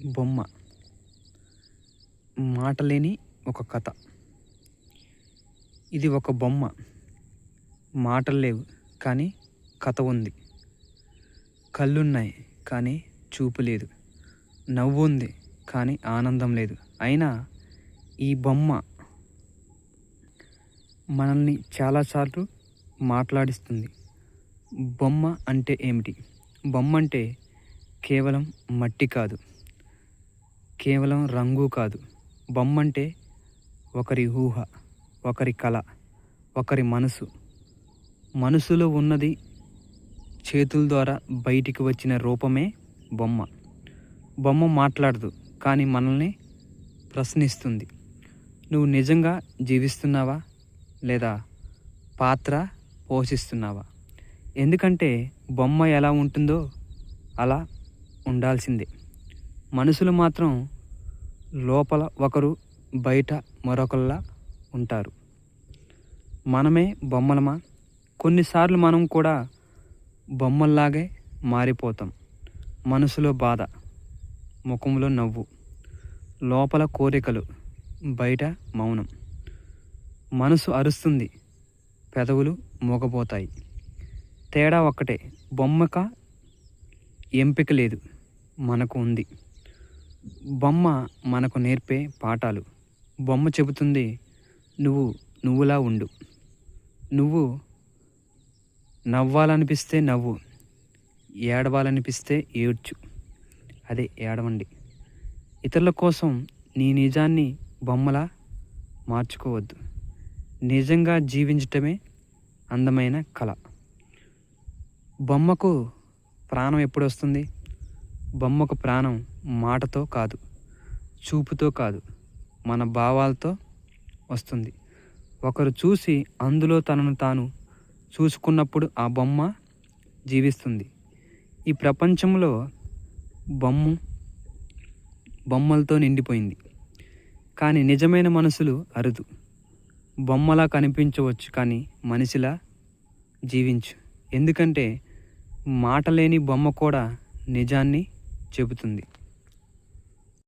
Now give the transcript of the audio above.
బొమ్మ మాటలేని ఒక కథ. ఇది ఒక బొమ్మ. మాటలు లేవు కానీ కథ ఉంది. కళ్ళున్నాయి కానీ చూపు లేదు. నవ్వు ఉంది కానీ ఆనందం లేదు. అయినా ఈ బొమ్మ మనల్ని చాలాసార్లు మాట్లాడిస్తుంది. బొమ్మ అంటే ఏమిటి? బొమ్మ అంటే కేవలం మట్టి కాదు, కేవలం రంగు కాదు. బొమ్మ అంటే ఒకరి ఊహ, ఒకరి కళ, ఒకరి మనసు. మనసులో ఉన్నది చేతుల ద్వారా బయటికి వచ్చిన రూపమే బొమ్మ. బొమ్మ మాట్లాడదు కానీ మనల్ని ప్రశ్నిస్తుంది. నువ్వు నిజంగా జీవిస్తున్నావా లేదా పాత్ర పోషిస్తున్నావా? ఎందుకంటే బొమ్మ ఎలా ఉంటుందో అలా ఉండాల్సిందే. మనుషులు మాత్రం లోపల ఒకరు, బయట మరొకళ్ళ ఉంటారు. మనమే బొమ్మలమా? కొన్నిసార్లు మనం కూడా బొమ్మల్లాగే మారిపోతాం. మనసులో బాధ, ముఖంలో నవ్వు, లోపల కోరికలు, బయట మౌనం. మనసు అరుస్తుంది, పెదవులు మూగబోతాయి. తేడా ఒక్కటే, బొమ్మక ఎంపిక లేదు, మనకు ఉంది. బొమ్మ మనకు నేర్పే పాఠాలు. బొమ్మ చెబుతుంది, నువ్వులా ఉండు. నువ్వు నవ్వాలనిపిస్తే నవ్వు, ఏడవాలనిపిస్తే ఏడ్చు. అదే ఏడవండి. ఇతరుల కోసం నీ నిజాన్ని బొమ్మలా మార్చుకోవద్దు. నిజంగా జీవించటమే అందమైన కళ. బొమ్మకు ప్రాణం ఎప్పుడు వస్తుంది? బొమ్మకు ప్రాణం మాటతో కాదు, చూపుతో కాదు, మన భావాలతో వస్తుంది. ఒకరు చూసి అందులో తనను తాను చూసుకున్నప్పుడు ఆ బొమ్మ జీవిస్తుంది. ఈ ప్రపంచంలో బొమ్మలతో నిండిపోయింది. కానీ నిజమైన మనసులు అరుదు. బొమ్మలా కనిపించవచ్చు కానీ మనిషిలా జీవించు. ఎందుకంటే మాట లేని బొమ్మ కూడా నిజాన్ని చెబుతుంది.